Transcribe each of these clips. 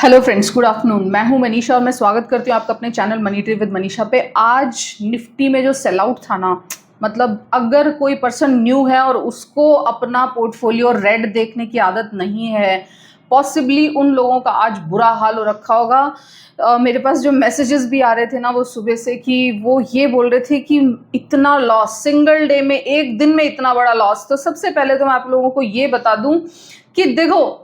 Hello friends, good afternoon. मैं हूं मनीषा और मैं स्वागत करती हूं आपका अपने channel money tree with Manisha पे। आज निफ्टी में जो सेल आउट था ना, मतलब अगर कोई पर्सन न्यू है और उसको अपना पोर्टफोलियो रेड देखने की आदत नहीं है, पॉसिबली उन लोगों का आज बुरा हाल हो रखा होगा। मेरे पास जो मैसेजेस भी आ रहे थे ना वो सुबह से, कि वो ये बोल रहे थे कि इतना लॉस, सिंगल डे में, एक दिन में इतना बड़ा लॉस। तो सबसे पहले तो मैं आप लोगों को ये बता दूं कि देखो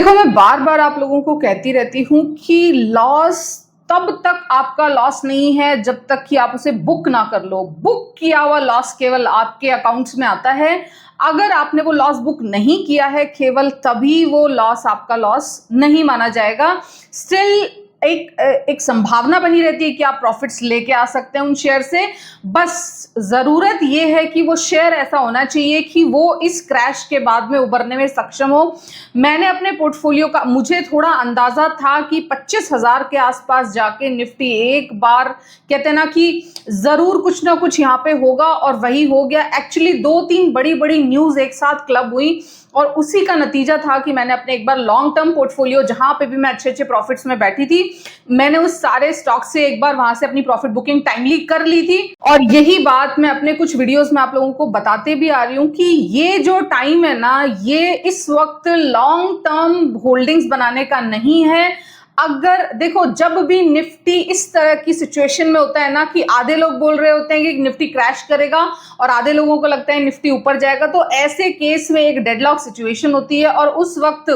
मैं बार बार आप लोगों को कहती रहती हूँ कि लॉस तब तक आपका लॉस नहीं है जब तक कि आप उसे बुक ना कर लो। बुक किया हुआ लॉस केवल आपके अकाउंट्स में आता है। अगर आपने वो लॉस बुक नहीं किया है, केवल तभी वो लॉस आपका लॉस नहीं माना जाएगा। स्टिल एक संभावना बनी रहती है कि आप प्रॉफिट्स लेके आ सकते हैं उन शेयर से। बस जरूरत यह है कि वो शेयर ऐसा होना चाहिए कि वो इस क्रैश के बाद में उभरने में सक्षम हो। मैंने अपने पोर्टफोलियो का, मुझे थोड़ा अंदाजा था कि 25,000 के आसपास जाके निफ्टी एक बार, कहते हैं ना कि जरूर कुछ ना कुछ यहाँ पे होगा, और वही हो गया। एक्चुअली 2-3 बड़ी बड़ी न्यूज एक साथ क्लब हुई और उसी का नतीजा था कि मैंने अपने एक बार लॉन्ग टर्म पोर्टफोलियो, जहां पे भी मैं अच्छे अच्छे प्रॉफिट्स में बैठी थी, मैंने उस सारे स्टॉक से एक बार वहां से अपनी प्रॉफिट बुकिंग टाइमली कर ली थी। और यही बात मैं अपने कुछ वीडियोस में आप लोगों को बताते भी आ रही हूं कि ये जो टाइम है ना, ये इस वक्त लॉन्ग टर्म होल्डिंग्स बनाने का नहीं है। अगर देखो, जब भी निफ्टी इस तरह की सिचुएशन में होता है ना, कि आधे लोग बोल रहे होते हैं कि निफ्टी क्रैश करेगा और आधे लोगों को लगता है निफ्टी ऊपर जाएगा, तो ऐसे केस में एक डेडलॉक सिचुएशन होती है। और उस वक्त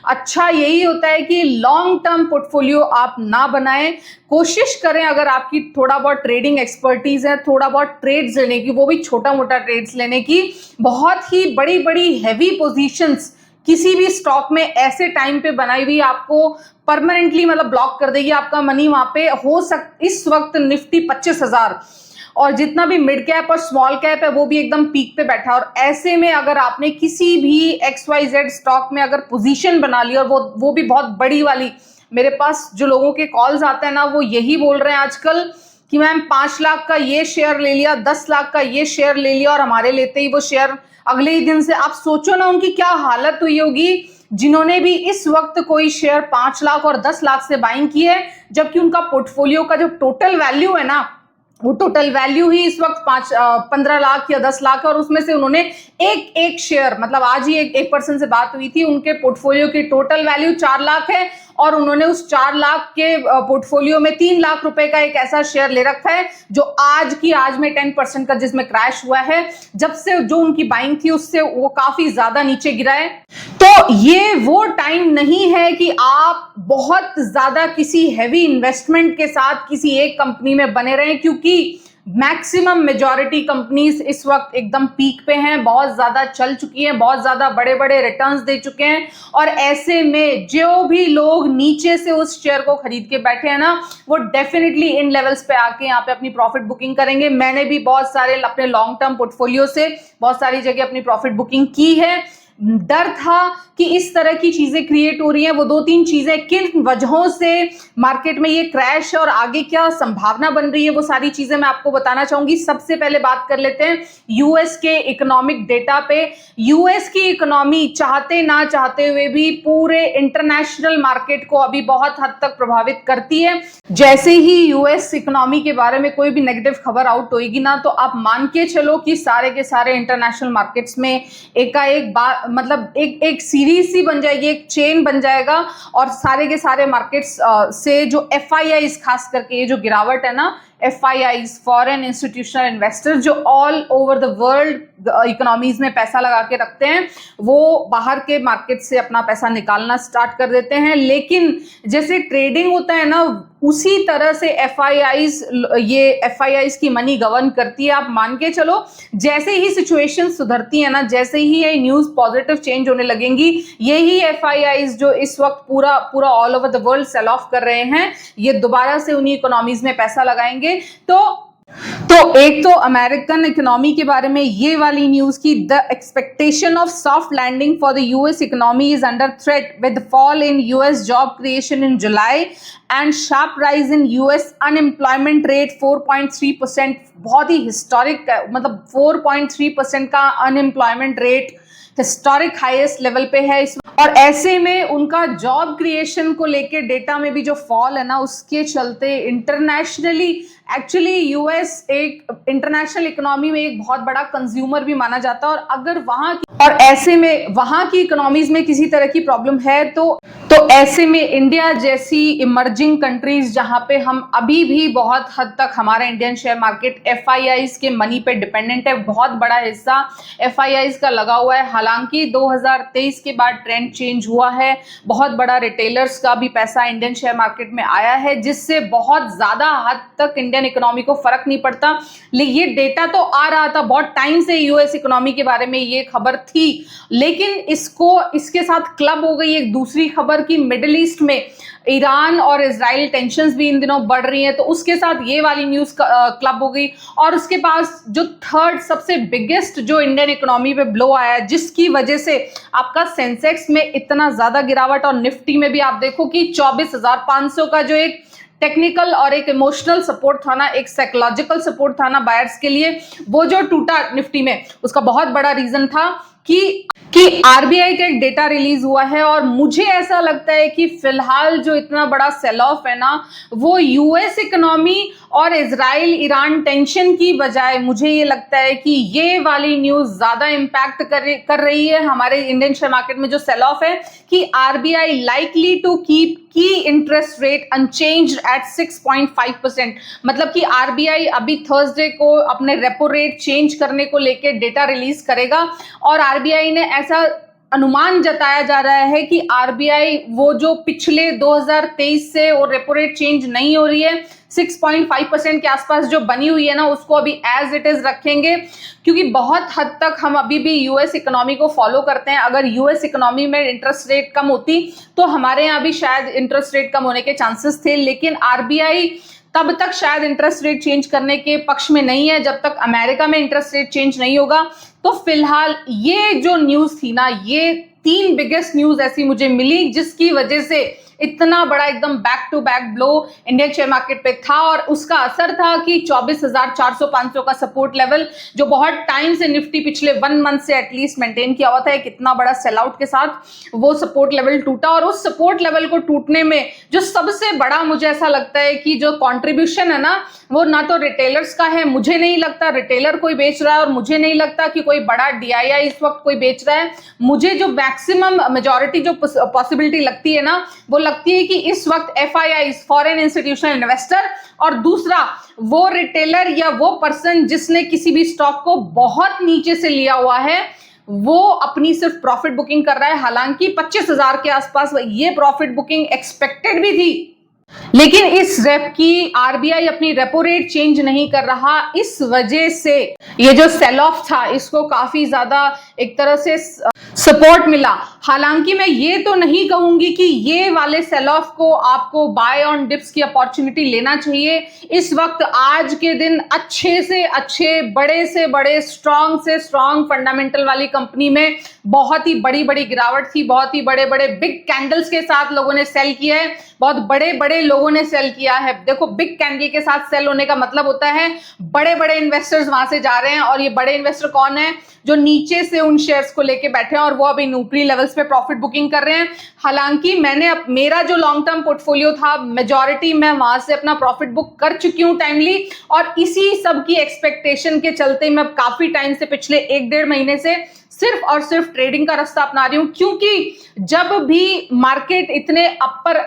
अच्छा यही होता है कि लॉन्ग टर्म पोर्टफोलियो आप ना बनाएं। कोशिश करें, अगर आपकी थोड़ा बहुत ट्रेडिंग एक्सपर्टीज है, थोड़ा बहुत ट्रेड्स लेने की, वो भी छोटा मोटा ट्रेड्स लेने की। बहुत ही बड़ी बड़ी हैवी पोजीशंस किसी भी स्टॉक में ऐसे टाइम पे बनाई हुई आपको परमानेंटली, मतलब ब्लॉक कर देगी आपका मनी वहां पे। इस वक्त निफ्टी 25,000 और जितना भी मिड कैप और स्मॉल कैप है वो भी एकदम पीक पे बैठा। और ऐसे में अगर आपने किसी भी XYZ स्टॉक में अगर पोजीशन बना ली, और वो भी बहुत बड़ी वाली, मेरे पास जो लोगों के कॉल्स आते हैं ना, वो यही बोल रहे हैं आजकल कि मैम 5 लाख का ये शेयर ले लिया, 10 लाख का ये शेयर ले लिया, और हमारे लेते ही वो शेयर अगले ही दिन से, आप सोचो ना उनकी क्या हालत हुई होगी, जिन्होंने भी इस वक्त कोई शेयर 5 लाख और 10 लाख से बाइंग की है, जबकि उनका पोर्टफोलियो का जो टोटल वैल्यू है ना, वो टोटल वैल्यू ही इस वक्त 15 लाख या 10 लाख है। और उसमें से उन्होंने एक शेयर, मतलब आज ही एक पर्सन से बात हुई थी, उनके पोर्टफोलियो की टोटल वैल्यू 4 लाख है, और उन्होंने उस 4 लाख के पोर्टफोलियो में 3 लाख रुपए का एक ऐसा शेयर ले रखा है जो आज में 10% का, जिसमें क्रैश हुआ है। जब से जो उनकी बाइंग थी उससे वो काफी ज्यादा नीचे गिरा है। तो ये वो टाइम नहीं है कि आप बहुत ज्यादा किसी हैवी इन्वेस्टमेंट के साथ किसी एक कंपनी में बने रहें, क्योंकि मैक्सिमम मेजॉरिटी कंपनीज इस वक्त एकदम पीक पे हैं, बहुत ज्यादा चल चुकी हैं, बहुत ज्यादा बड़े बड़े रिटर्न्स दे चुके हैं। और ऐसे में जो भी लोग नीचे से उस शेयर को खरीद के बैठे हैं ना, वो डेफिनेटली इन लेवल्स पे आके यहाँ पे अपनी प्रॉफिट बुकिंग करेंगे। मैंने भी बहुत सारे अपने लॉन्ग टर्म पोर्टफोलियो से बहुत सारी जगह अपनी प्रॉफिट बुकिंग की है। डर था कि इस तरह की चीजें क्रिएट हो रही हैं, वो 2-3 चीजें, किन वजहों से मार्केट में ये क्रैश है और आगे क्या संभावना बन रही है, वो सारी चीजें मैं आपको बताना चाहूंगी। सबसे पहले बात कर लेते हैं यूएस के इकोनॉमिक डेटा पे। यूएस की इकोनॉमी चाहते ना चाहते हुए भी पूरे इंटरनेशनल मार्केट को अभी बहुत हद तक प्रभावित करती है। जैसे ही यूएस इकोनॉमी के बारे में कोई भी नेगेटिव खबर आउट होगी ना, तो आप मान के चलो कि सारे के सारे इंटरनेशनल मार्केट्स में एकाएक मतलब एक सीरीज सी बन जाएगी, एक चेन बन जाएगा, और सारे के सारे मार्केट्स से जो FIIs, खास करके ये जो गिरावट है ना, FIIs, फॉरेन इंस्टीट्यूशनल इन्वेस्टर्स, जो all over the world economies में पैसा लगा के रखते हैं, वो बाहर के मार्केट से अपना पैसा निकालना स्टार्ट कर देते हैं। लेकिन जैसे ट्रेडिंग होता है ना, उसी तरह से FIIs की मनी गवर्न करती है। आप मान के चलो, जैसे ही सिचुएशन सुधरती है ना, जैसे ही ये न्यूज पॉजिटिव चेंज होने लगेंगी, यही FIIs जो इस वक्त पूरा all over the world sell off कर रहे हैं, ये दोबारा से उन्हीं इकोनॉमीज में पैसा लगाएंगे। तो एक तो अमेरिकन इकोनॉमी के बारे में ये वाली न्यूज की, the expectation of soft landing for the US economy is under threat with fall in US job creation in July and sharp rise in US unemployment rate 4.3%। बहुत ही हिस्टोरिक, मतलब 4.3% का unemployment rate historic highest level पे है। और ऐसे में उनका जॉब क्रिएशन को लेके डेटा में भी जो फॉल है ना, उसके चलते इंटरनेशनली एक्चुअली यूएस एक इंटरनेशनल इकोनॉमी में एक बहुत बड़ा कंज्यूमर भी माना जाता है। और अगर वहां की और ऐसे में वहां की इकोनॉमीज में किसी तरह की प्रॉब्लम है तो ऐसे में इंडिया जैसी इमर्जिंग कंट्रीज जहां पे हम अभी भी बहुत हद तक हमारा इंडियन शेयर मार्केट एफआईआईज के मनी पे डिपेंडेंट है, बहुत बड़ा हिस्सा एफआईआईज का लगा हुआ है। हालांकि 2023 के बाद ट्रेंड चेंज हुआ है, बहुत बड़ा रिटेलर्स का भी पैसा इंडियन शेयर मार्केट में आया है, जिससे बहुत ज्यादा हद तक इंडियन इकोनॉमी को फर्क नहीं पड़ता। लेकिन ये डेटा तो आ रहा था बहुत टाइम से, यूएस इकोनॉमी के बारे में ये खबर थी, लेकिन इसके साथ क्लब हो गई एक दूसरी खबर कि मिडिल ईस्ट में ईरान और इजराइल टेंशन्स भी इन दिनों बढ़ रही हैं, तो उसके साथ ये वाली न्यूज क्लब हो गई। और उसके पास जो थर्ड सबसे बिगेस्ट जो इंडियन इकोनॉमी पे ब्लो आया है, जिसकी वजह से आपका सेंसेक्स में इतना ज्यादा गिरावट, और निफ्टी में भी आप देखो कि 24,500 का जो एक टेक्निकल और एक इमोशनल सपोर्ट था ना, एक साइकोलॉजिकल सपोर्ट था ना बायर्स के लिए, वो जो टूटा निफ्टी में, उसका बहुत बड़ा रीजन था कि आरबीआई का एक डेटा रिलीज हुआ है। और मुझे ऐसा लगता है कि फिलहाल जो इतना बड़ा सेल ऑफ है ना, वो यूएस इकोनॉमी और इजराइल ईरान टेंशन की बजाय मुझे ये लगता है कि ये वाली न्यूज ज्यादा इंपैक्ट कर रही है हमारे इंडियन शेयर मार्केट में। जो सेल ऑफ है कि आरबीआई लाइकली टू कीप की इंटरेस्ट रेट अनचेंज्ड एट 6.5%, मतलब कि आरबीआई अभी थर्सडे को अपने रेपो रेट चेंज करने को लेकर डेटा रिलीज करेगा। और आरबीआई ने ऐसा अनुमान जताया जा रहा है कि आरबीआई वो जो पिछले 2023 से और रेपो रेट चेंज नहीं हो रही है 6.5% के आसपास जो बनी हुई है ना, उसको अभी एज इट इज रखेंगे, क्योंकि बहुत हद तक हम अभी भी यूएस इकोनॉमी को फॉलो करते हैं। अगर यूएस इकोनॉमी में इंटरेस्ट रेट कम होती तो हमारे यहाँ भी शायद इंटरेस्ट रेट कम होने के चांसेस थे, लेकिन आरबीआई तब तक शायद इंटरेस्ट रेट चेंज करने के पक्ष में नहीं है जब तक अमेरिका में इंटरेस्ट रेट चेंज नहीं होगा। तो फिलहाल ये जो न्यूज थी ना, ये 3 बिगेस्ट न्यूज ऐसी मुझे मिली जिसकी वजह से इतना बड़ा एकदम back to back blow Indian share market पे था। और उसका असर था कि 24,400-500 का सपोर्ट लेवल, जो बहुत टाइम से निफ्टी पिछले 1 मंथ से एटलीस्ट मेंटेन किया हुआ था एक इतना बड़ा सेल आउट के साथ, वो सपोर्ट लेवल टूटा। और उस सपोर्ट लेवल को टूटने में जो सबसे बड़ा मुझे ऐसा लगता है कि जो कॉन्ट्रीब्यूशन है ना, वो ना तो रिटेलर्स का है, मुझे नहीं लगता रिटेलर कोई बेच रहा है, और मुझे नहीं लगता कि कोई बड़ा डीआईआई इस वक्त कोई बेच रहा है। मुझे जो मैक्सिमम मेजॉरिटी जो पॉसिबिलिटी लगती है ना, वो लगती है कि इस वक्त एफआईआई फॉरेन इंस्टीट्यूशनल इन्वेस्टर, और दूसरा वो रिटेलर या वो पर्सन जिसने किसी भी स्टॉक को बहुत नीचे से लिया हुआ है, वो अपनी सिर्फ प्रॉफिट बुकिंग कर रहा है। हालांकि 25,000 के आसपास ये प्रॉफिट बुकिंग एक्सपेक्टेड भी थी, लेकिन इस रेप की आरबीआई अपनी रेपो रेट चेंज नहीं कर रहा, इस वजह से ये जो सेल ऑफ था इसको काफी ज्यादा एक तरह से सपोर्ट मिला। हालांकि मैं ये तो नहीं कहूंगी कि ये वाले सेल ऑफ को आपको बाय ऑन डिप्स की अपॉर्चुनिटी लेना चाहिए। इस वक्त आज के दिन अच्छे से अच्छे, बड़े से बड़े, स्ट्रांग से स्ट्रांग फंडामेंटल वाली कंपनी में बहुत ही बड़ी बड़ी गिरावट थी, बहुत ही बड़े बड़े बिग कैंडल्स के साथ लोगों ने सेल किया है, बहुत बड़े बड़े लोगों ने सेल किया है। देखो, बिग कैंडल के साथ सेल होने का मतलब होता है बड़े बड़े इन्वेस्टर्स वहां से जा रहे हैं, और ये बड़े इन्वेस्टर कौन है? जो नीचे से उन शेयर्स को लेके बैठे हैं और वो अभी ऊपरी लेवल्स पे प्रॉफिट बुकिंग कर रहे हैं। हालांकि मेरा जो लॉन्ग टर्म पोर्टफोलियो था, मेजॉरिटी मैं वहां से अपना प्रॉफिट बुक कर चुकी हूं टाइमली, और इसी सब की एक्सपेक्टेशन के चलते मैं काफी टाइम से, पिछले 1-1.5 महीने से सिर्फ और सिर्फ ट्रेडिंग का रास्ता अपना रही हूं। क्योंकि जब भी मार्केट इतने अपर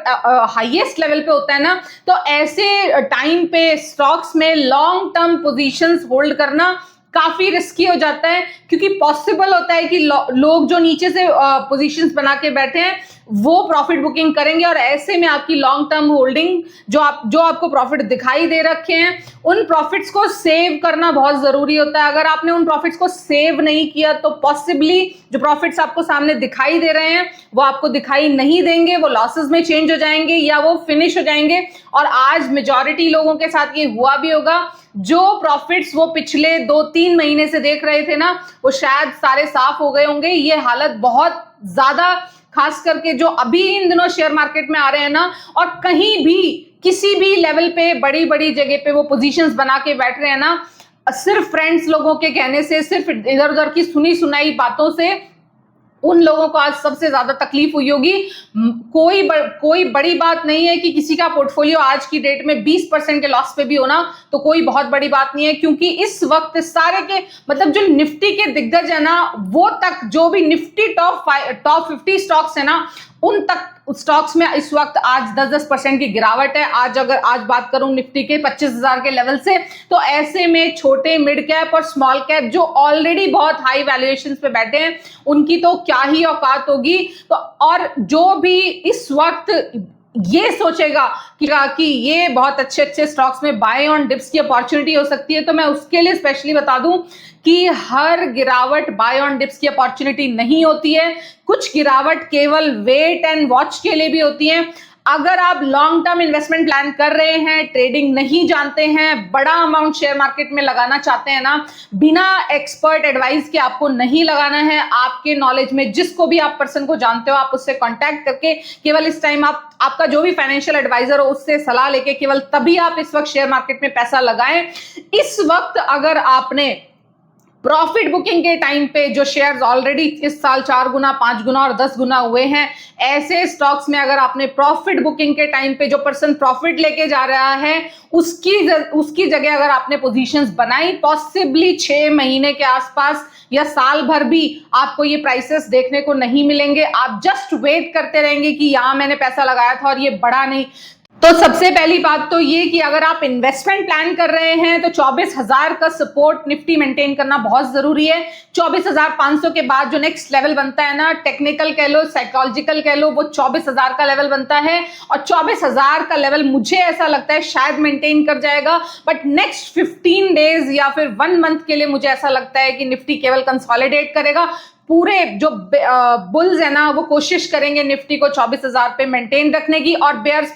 हाईएस्ट लेवल पे होता है ना, तो ऐसे टाइम पे स्टॉक्स में लॉन्ग टर्म पोजीशंस होल्ड करना काफी रिस्की हो जाता है, क्योंकि पॉसिबल होता है कि लोग जो नीचे से पोजीशंस बना के बैठे हैं वो प्रॉफिट बुकिंग करेंगे, और ऐसे में आपकी लॉन्ग टर्म होल्डिंग जो आपको प्रॉफिट दिखाई दे रखे हैं, उन प्रॉफिट्स को सेव करना बहुत जरूरी होता है। अगर आपने उन प्रॉफिट्स को सेव नहीं किया तो पॉसिबली जो प्रॉफिट्स आपको सामने दिखाई दे रहे हैं वो आपको दिखाई नहीं देंगे, वो लॉसेस में चेंज हो जाएंगे या वो फिनिश हो जाएंगे। और आज मेजॉरिटी लोगों के साथ ये हुआ भी होगा। जो प्रॉफिट्स वो पिछले 2-3 महीने से देख रहे थे ना, वो शायद सारे साफ हो गए होंगे। ये हालत बहुत ज्यादा, खास करके जो अभी इन दिनों शेयर मार्केट में आ रहे हैं ना, और कहीं भी किसी भी लेवल पे बड़ी बड़ी जगह पे वो पोजीशंस बना के बैठ रहे हैं ना, सिर्फ फ्रेंड्स लोगों के कहने से, सिर्फ इधर उधर की सुनी सुनाई बातों से उन लोगों को आज सबसे ज्यादा तकलीफ हुई होगी। कोई बड़ी बात नहीं है कि किसी का पोर्टफोलियो आज की डेट में 20% के लॉस पे भी होना तो कोई बहुत बड़ी बात नहीं है, क्योंकि इस वक्त सारे के मतलब जो निफ्टी के दिग्गज है ना, वो तक जो भी निफ्टी टॉप 50 स्टॉक्स है ना, उन तक स्टॉक्स में इस वक्त आज 10% की गिरावट है। आज बात करूं निफ्टी के 25,000 के लेवल से, तो ऐसे में छोटे मिड कैप और स्मॉल कैप जो ऑलरेडी बहुत हाई वैल्यूएशंस पे बैठे हैं, उनकी तो क्या ही औकात होगी। तो और जो भी इस वक्त ये सोचेगा कि ये बहुत अच्छे स्टॉक्स में बाय ऑन डिप्स की अपॉर्चुनिटी हो सकती है, तो मैं उसके लिए स्पेशली बता दूं कि हर गिरावट बाय ऑन डिप्स की अपॉर्चुनिटी नहीं होती है। कुछ गिरावट केवल वेट एंड वॉच के लिए भी होती है। अगर आप लॉन्ग टर्म इन्वेस्टमेंट प्लान कर रहे हैं, ट्रेडिंग नहीं जानते हैं, बड़ा अमाउंट शेयर मार्केट में लगाना चाहते हैं ना, बिना एक्सपर्ट एडवाइस के आपको नहीं लगाना है। आपके नॉलेज में जिसको भी आप पर्सन को जानते हो, आप उससे कांटेक्ट करके केवल इस टाइम आपका जो भी फाइनेंशियल एडवाइजर हो उससे सलाह लेके केवल तभी आप इस वक्त शेयर मार्केट में पैसा लगाएं। इस वक्त अगर आपने प्रॉफिट बुकिंग के टाइम पे जो शेयर्स ऑलरेडी इस साल 4 गुना 5 गुना और 10 गुना हुए हैं, ऐसे स्टॉक्स में अगर आपने प्रॉफिट बुकिंग के टाइम पे जो पर्सन प्रॉफिट लेके जा रहा है उसकी जगह अगर आपने पोजीशंस बनाई, पॉसिबली 6 महीने के आसपास या साल भर भी आपको ये प्राइसेस देखने को नहीं मिलेंगे। आप जस्ट वेट करते रहेंगे कि यहां मैंने पैसा लगाया था और ये बढ़ा नहीं। तो सबसे पहली बात तो ये कि अगर आप इन्वेस्टमेंट प्लान कर रहे हैं तो 24,000 का सपोर्ट निफ्टी मेंटेन करना बहुत जरूरी है। 24,500 के बाद जो नेक्स्ट लेवल बनता है ना, टेक्निकल कह लो साइकोलॉजिकल कह लो, वो 24,000 का लेवल बनता है। और 24,000 का लेवल मुझे ऐसा लगता है शायद मेंटेन कर जाएगा, बट नेक्स्ट 15 डेज या फिर 1 मंथ के लिए मुझे ऐसा लगता है कि निफ्टी केवल कंसोलिडेट करेगा। पूरे जो बुल्स है ना, वो कोशिश करेंगे निफ्टी को 24,000 पे मेंटेन रखने की। और बेयर्स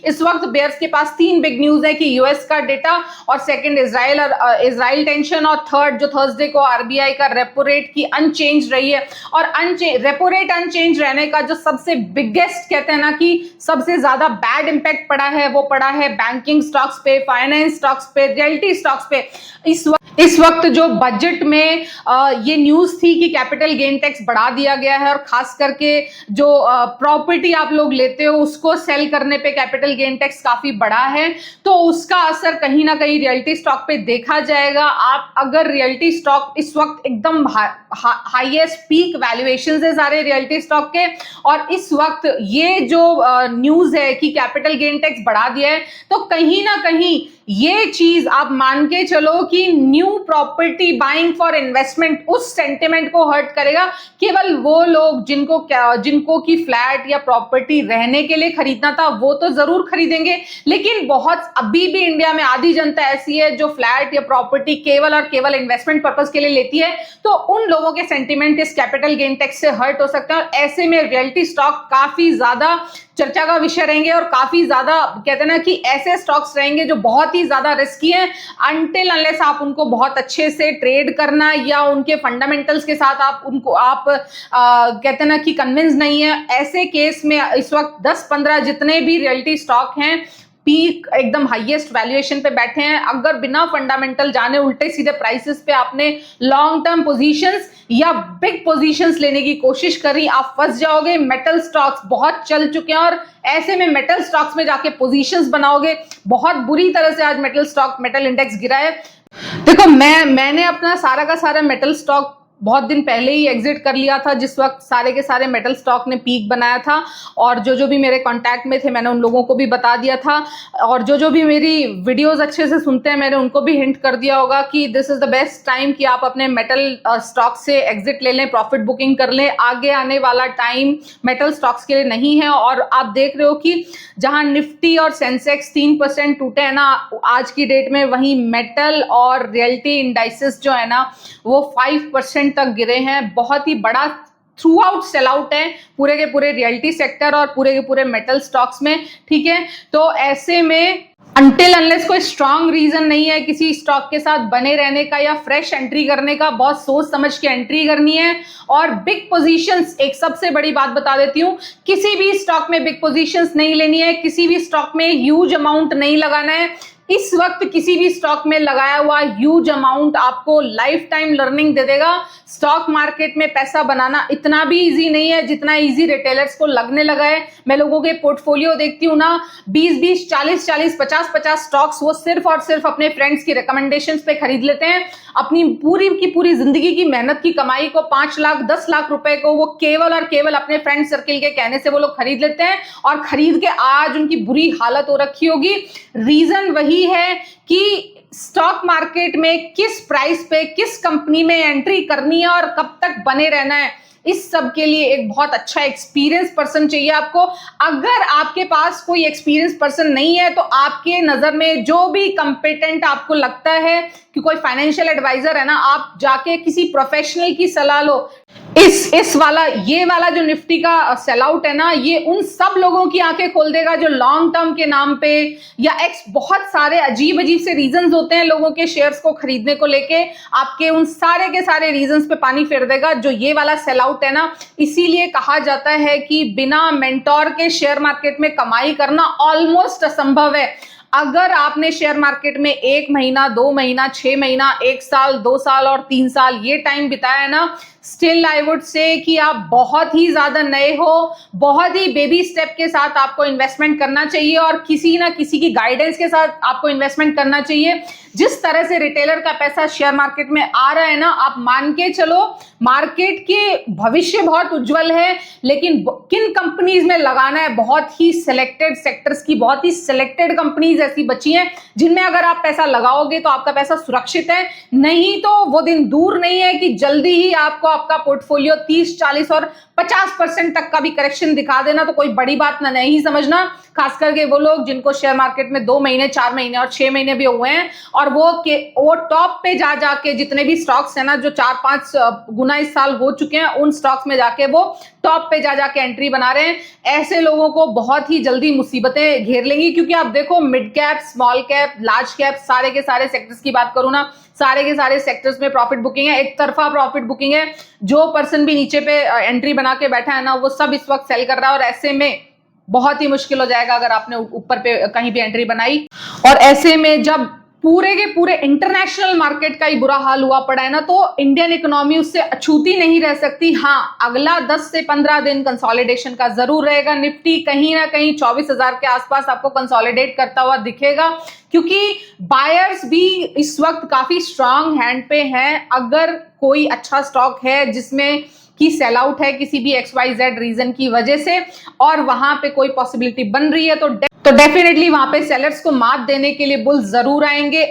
इस वक्त बेयर्स के पास 3 बिग न्यूज है कि यूएस का डेटा, और सेकंड इजराइल टेंशन, और थर्ड जो थर्सडे को आरबीआई का रेपो रेट की अनचेंज रही है। और रेपो रेट अनचेंज रहने का जो सबसे बिगेस्ट कहते हैं ना कि सबसे ज्यादा बैड इंपैक्ट पड़ा है, वो पड़ा है बैंकिंग स्टॉक्स पे, फाइनेंस स्टॉक्स पे, रियल्टी स्टॉक्स पे। इस वक्त जो बजट में ये न्यूज थी कि कैपिटल गेन टैक्स बढ़ा दिया गया है, और खास करके जो प्रॉपर्टी आप लोग लेते हो उसको सेल करने पे कैपिटल गेन टैक्स काफी बढ़ा है, तो उसका असर कहीं ना कहीं रियल्टी स्टॉक पे देखा जाएगा। आप अगर रियल्टी स्टॉक इस वक्त एकदम हाईएस्ट पीक वैल्यूएशंस है सारे रियल्टी स्टॉक के, और इस वक्त ये जो न्यूज है कि कैपिटल गेन टैक्स बढ़ा दिया है, तो कहीं ना कहीं ये चीज आप मान के चलो कि new property buying for investment उस सेंटिमेंट को हर्ट करेगा। केवल वो लोग जिनको की फ्लैट या प्रॉपर्टी रहने के लिए खरीदना था वो तो जरूर खरीदेंगे, लेकिन बहुत अभी भी इंडिया में आधी जनता ऐसी है जो फ्लैट या प्रॉपर्टी केवल और केवल इन्वेस्टमेंट पर्पस के लिए लेती है, तो उन लोगों के सेंटिमेंट इस कैपिटल गेन टैक्स से हर्ट हो सकते हैं। और ऐसे में रियल्टी स्टॉक काफी ज्यादा चर्चा का विषय रहेंगे, और काफी ज्यादा कहते हैं ना कि ऐसे स्टॉक्स रहेंगे जो बहुत ही ज्यादा रिस्की हैं, अनटिल अनलेस आप उनको बहुत अच्छे से ट्रेड करना या उनके फंडामेंटल्स के साथ आप कहते हैं ना कि कन्विंस नहीं है। ऐसे केस में इस वक्त 10-15 जितने भी रियल्टी स्टॉक हैं पीक एकदम हाईएस्ट वैल्यूएशन पे बैठे हैं। अगर बिना फंडामेंटल जाने उल्टे सीधे प्राइसेस पे आपने लॉन्ग टर्म पोजीशंस या बिग पोजीशंस लेने की कोशिश करी, आप फंस जाओगे। मेटल स्टॉक्स बहुत चल चुके हैं, और ऐसे में मेटल स्टॉक्स में जाके पोजीशंस बनाओगे। बहुत बुरी तरह से आज मेटल इंडेक्स गिरा है। देखो मैंने अपना सारा का सारा मेटल स्टॉक बहुत दिन पहले ही एग्जिट कर लिया था, जिस वक्त सारे के सारे मेटल स्टॉक ने पीक बनाया था, और जो भी मेरे कांटेक्ट में थे मैंने उन लोगों को भी बता दिया था, और जो भी मेरी वीडियोस अच्छे से सुनते हैं मैंने उनको भी हिंट कर दिया होगा कि this is the best time कि आप अपने मेटल स्टॉक से एग्जिट ले लें, प्रॉफिट बुकिंग कर लें। आगे आने वाला टाइम मेटल स्टॉक्स के लिए नहीं है। और आप देख रहे हो कि जहां निफ्टी और सेंसेक्स 3% टूटे हैं ना आज की डेट में, वहीं मेटल और रियल्टी इंडाइसेस जो है ना वो 5% तक गिरे हैं। बहुत ही बड़ा थ्रू आउट सेल आउट है पूरे के पूरे रियल्टी सेक्टर और पूरे के पूरे मेटल स्टॉक्स में, ठीक है। तो ऐसे में अनटिल अनलेस कोई स्ट्रांग रीजन नहीं है किसी स्टॉक के साथ बने रहने का या फ्रेश एंट्री करने का, बहुत सोच समझ के एंट्री करनी है। और बिग पोजीशंस, एक सबसे बड़ी बात बता देती हूं, किसी भी स्टॉक में बिग पोजीशंस नहीं लेनी है, किसी भी स्टॉक में ह्यूज अमाउंट नहीं लगाना है। इस वक्त किसी भी स्टॉक में लगाया हुआ ह्यूज अमाउंट आपको लाइफ टाइम लर्निंग दे देगा। स्टॉक मार्केट में पैसा बनाना इतना भी इजी नहीं है जितना इजी रिटेलर्स को लगने लगा है। मैं लोगों के पोर्टफोलियो देखती हूँ ना, 20-20, 40-40, 50-50 स्टॉक्स वो सिर्फ और सिर्फ अपने फ्रेंड्स की रिकमेंडेशंस पे खरीद लेते हैं। अपनी पूरी की पूरी जिंदगी की मेहनत की कमाई को 5 लाख 10 लाख रुपए को वो केवल और केवल अपने फ्रेंड सर्किल के कहने से वो लोग खरीद लेते हैं, और खरीद के आज उनकी बुरी हालत हो रखी होगी। रीजन वही है कि स्टॉक मार्केट में किस प्राइस पे किस कंपनी में एंट्री करनी है और कब तक बने रहना है, इस सब के लिए एक बहुत अच्छा एक्सपीरियंस पर्सन चाहिए आपको। अगर आपके पास कोई एक्सपीरियंस पर्सन नहीं है तो आपके नजर में जो भी कंपिटेंट आपको लगता है कि कोई फाइनेंशियल एडवाइजर है ना, आप जाके किसी प्रोफेशनल की सलाह लो। इस वाला ये वाला जो निफ्टी का सेल आउट है ना, ये उन सब लोगों की आंखें खोल देगा जो लॉन्ग टर्म के नाम पे या बहुत सारे अजीब अजीब से रीजंस होते हैं लोगों के शेयर्स को खरीदने को लेके, आपके उन सारे के सारे रीजंस पे पानी फेर देगा जो ये वाला सेल आउट है ना। इसीलिए कहा जाता है कि बिना मेंटोर के शेयर मार्केट में कमाई करना ऑलमोस्ट असंभव है। अगर आपने शेयर मार्केट में 1 महीना 2 महीना 6 महीना 1 साल 2 साल और 3 साल ये टाइम बिताया है ना, स्टिल आई वुड से कि आप बहुत ही ज्यादा नए हो। बहुत ही बेबी स्टेप के साथ आपको इन्वेस्टमेंट करना चाहिए और किसी ना किसी की गाइडेंस के साथ आपको इन्वेस्टमेंट करना चाहिए। जिस तरह से रिटेलर का पैसा शेयर मार्केट में आ रहा है ना, आप मान के चलो मार्केट के भविष्य बहुत उज्जवल है, लेकिन किन कंपनीज में लगाना है, बहुत ही सिलेक्टेड सेक्टर्स की बहुत ही सिलेक्टेड कंपनीज ऐसी बची हैं जिनमें अगर आप पैसा लगाओगे तो आपका पैसा सुरक्षित है। नहीं तो वो दिन दूर नहीं है कि जल्दी ही आपको आपका पोर्टफोलियो 30, 40 और 50% तक का भी करेक्शन दिखा देना तो कोई बड़ी बात ना नहीं समझना। खास करके वो लोग जिनको शेयर मार्केट में 2 महीने 4 महीने और 6 महीने भी हुए हैं और वो टॉप पे जा जाके जितने भी स्टॉक्स है ना जो 4-5 गुना इस साल हो चुके हैं, उन स्टॉक्स में जाके वो टॉप पे जा जाके एंट्री बना रहे हैं। ऐसे लोगों को बहुत ही जल्दी मुसीबतें घेर लेंगी, क्योंकि आप देखो mid cap, small cap, large cap, सारे के सारे सेक्टर्स की बात करूं ना, सारे के सारे सेक्टर्स में प्रॉफिट बुकिंग है, एक तरफा प्रॉफिट बुकिंग है। जो पर्सन भी नीचे पे एंट्री बना के बैठा है ना, वो सब इस वक्त सेल कर रहा है और ऐसे में बहुत ही मुश्किल हो जाएगा अगर आपने ऊपर पे कहीं भी एंट्री बनाई। और ऐसे में जब पूरे के पूरे इंटरनेशनल मार्केट का ही बुरा हाल हुआ पड़ा है ना, तो इंडियन इकोनॉमी उससे अछूती नहीं रह सकती। हाँ, अगला 10 से 15 दिन कंसोलिडेशन का जरूर रहेगा। निफ्टी कहीं ना कहीं 24,000 के आसपास आपको कंसोलिडेट करता हुआ दिखेगा, क्योंकि बायर्स भी इस वक्त काफी स्ट्रांग हैंड पे हैं। अगर कोई अच्छा स्टॉक है जिसमें की सेल आउट है किसी भी XYZ रीजन की वजह से और वहां पे कोई पॉसिबिलिटी बन रही है, तो डेफिनेटली वहां पे सेलर्स को मात देने के लिए बुल जरूर आएंगे।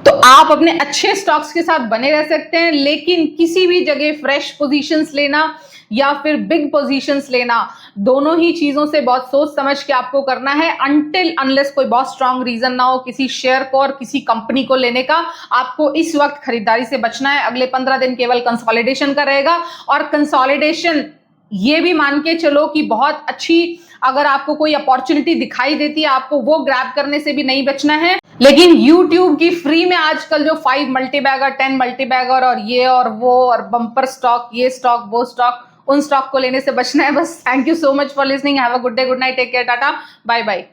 तो आप अपने अच्छे स्टॉक्स के साथ बने रह सकते हैं, लेकिन किसी भी जगह फ्रेश पोजीशंस लेना या फिर बिग पोजीशंस लेना, दोनों ही चीजों से बहुत सोच समझ के आपको करना है। अनटिल अनलेस कोई बहुत स्ट्रांग रीजन ना हो किसी शेयर को और किसी कंपनी को लेने का, आपको इस वक्त खरीदारी से बचना है। अगले 15 दिन केवल कंसोलिडेशन का रहेगा, और कंसोलिडेशन ये भी मान के चलो कि बहुत अच्छी अगर आपको कोई अपॉर्चुनिटी दिखाई देती है, आपको वो ग्रैब करने से भी नहीं बचना है। लेकिन YouTube की फ्री में आजकल जो 5 मल्टीबैगर, 10 मल्टीबैगर और ये और वो और बम्पर स्टॉक, ये स्टॉक वो स्टॉक, उन स्टॉक को लेने से बचना है बस। Thank you so much for listening. Have a good day, good night, take care, tata, bye bye.